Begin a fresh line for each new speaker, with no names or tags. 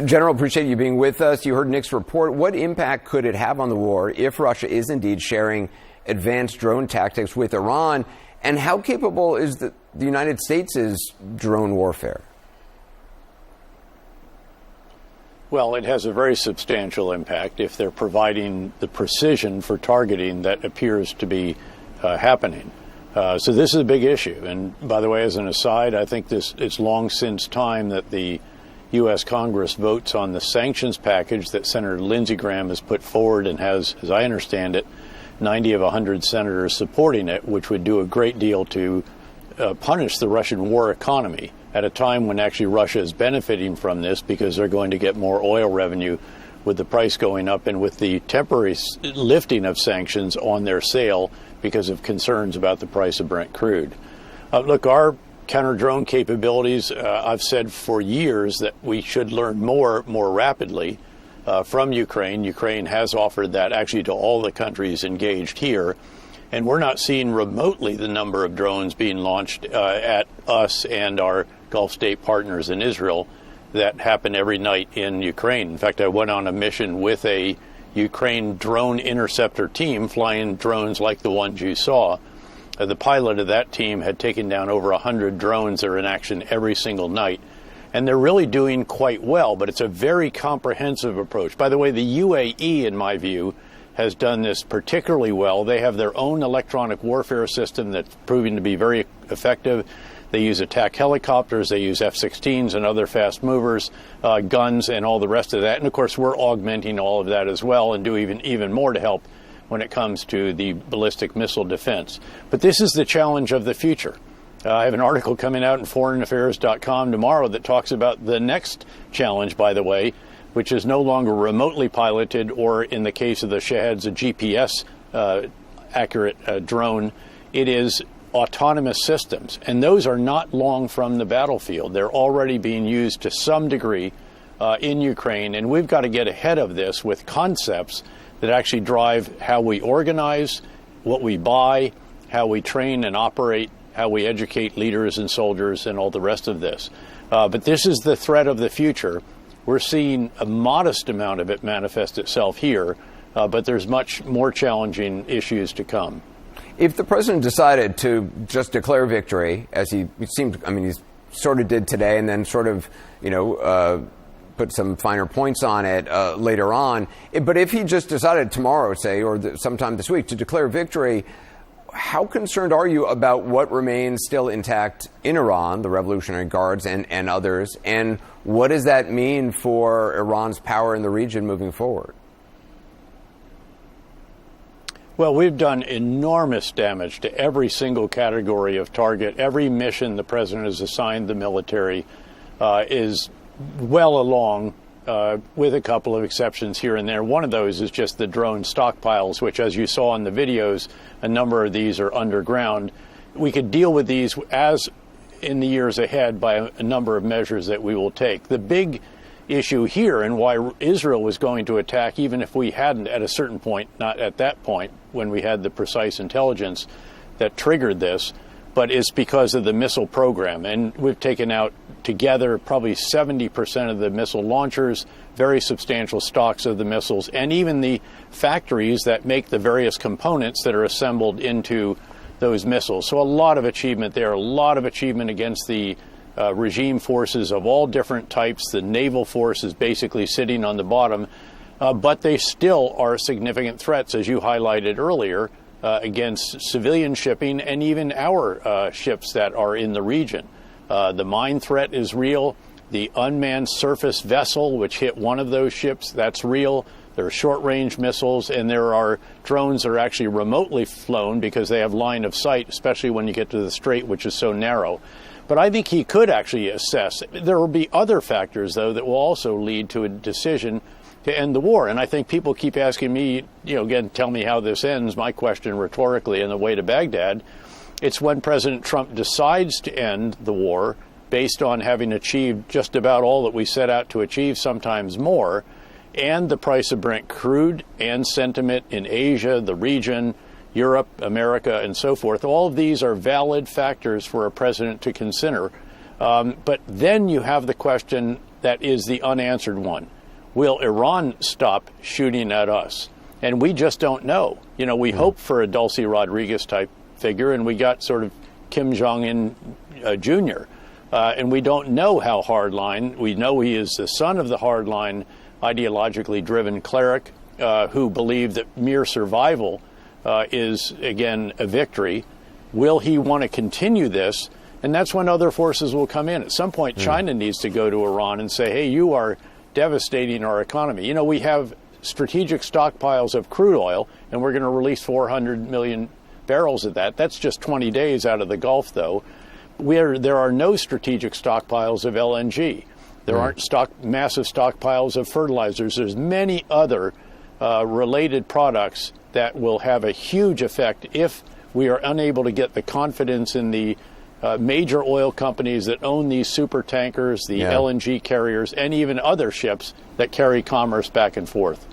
General, appreciate you being with us. You heard Nick's report. What impact could it have on the war if Russia is indeed sharing advanced drone tactics with Iran? And how capable is the United States' drone warfare?
Well, it has a very substantial impact if they're providing the precision for targeting that appears to be happening. So this is a big issue. And by the way, as an aside, I think it's long since time that the U.S. Congress votes on the sanctions package that Senator Lindsey Graham has put forward and has, as I understand it, 90 of 100 senators supporting it, which would do a great deal to punish the Russian war economy at a time when actually Russia is benefiting from this because they're going to get more oil revenue with the price going up and with the temporary lifting of sanctions on their sale because of concerns about the price of Brent crude. Look, our counter-drone capabilities, I've said for years that we should learn more rapidly from Ukraine. Ukraine has offered that actually to all the countries engaged here. And we're not seeing remotely the number of drones being launched at us and our Gulf state partners in Israel that happen every night in Ukraine. In fact, I went on a mission with a Ukraine drone interceptor team flying drones like the ones you saw. The pilot of that team had taken down over 100 drones that are in action every single night. And they're really doing quite well, but it's a very comprehensive approach. By the way, the UAE, in my view, has done this particularly well. They have their own electronic warfare system that's proving to be very effective. They use attack helicopters, they use F-16s and other fast movers, guns, and all the rest of that. And of course, we're augmenting all of that as well and do even more to help when it comes to the ballistic missile defense. But this is the challenge of the future. I have an article coming out in foreignaffairs.com tomorrow that talks about the next challenge, by the way, which is no longer remotely piloted or, in the case of the Shaheds, a GPS accurate drone. It is autonomous systems, and those are not long from the battlefield. They're already being used to some degree in Ukraine, and we've got to get ahead of this with concepts that actually drive how we organize, what we buy, how we train and operate, how we educate leaders and soldiers, and all the rest of this. But this is the threat of the future. We're seeing a modest amount of it manifest itself here, but there's much more challenging issues to come.
If the president decided to just declare victory, as he sort of did today, and then sort of, put some finer points on it later on. But if he just decided tomorrow, say, or sometime this week to declare victory, how concerned are you about what remains still intact in Iran, the Revolutionary Guards and others? And what does that mean for Iran's power in the region moving forward?
Well, we've done enormous damage to every single category of target. Every mission the president has assigned the military is well along, with a couple of exceptions here and there. One of those is just the drone stockpiles, which, as you saw in the videos, a number of these are underground. We could deal with these as in the years ahead by a number of measures that we will take. The big issue here, and why Israel was going to attack even if we hadn't at a certain point, not at that point when we had the precise intelligence that triggered this, but it's because of the missile program. And we've taken out together probably 70% of the missile launchers, very substantial stocks of the missiles, and even the factories that make the various components that are assembled into those missiles. So a lot of achievement there, a lot of achievement against the regime forces of all different types. The naval force is basically sitting on the bottom, but they still are significant threats, as you highlighted earlier, against civilian shipping and even our ships that are in the region. The mine threat is real. The unmanned surface vessel, which hit one of those ships, that's real. There are short-range missiles, and there are drones that are actually remotely flown because they have line of sight, especially when you get to the strait, which is so narrow. But I think he could actually assess. There will be other factors, though, that will also lead to a decision to end the war. And I think people keep asking me, again, tell me how this ends. My question rhetorically on the way to Baghdad, it's when President Trump decides to end the war based on having achieved just about all that we set out to achieve, sometimes more, and the price of Brent crude and sentiment in Asia, the region, Europe, America, and so forth. All of these are valid factors for a president to consider. But then you have the question, that is the unanswered one. Will Iran stop shooting at us? And we just don't know. You know, we hope for a Dulce Rodriguez type figure, and we got sort of Kim Jong-un Jr., and we don't know how hardline. We know he is the son of the hardline, ideologically driven cleric who believed that mere survival is, again, a victory. Will he want to continue this? And that's when other forces will come in. At some point, China needs to go to Iran and say, hey, you are devastating our economy. You know, we have strategic stockpiles of crude oil, and we're going to release 400 million barrels of that. That's just 20 days out of the Gulf, though. There are no strategic stockpiles of LNG. There aren't massive stockpiles of fertilizers. There's many other related products that will have a huge effect if we are unable to get the confidence in the major oil companies that own these super tankers, the LNG carriers, and even other ships that carry commerce back and forth.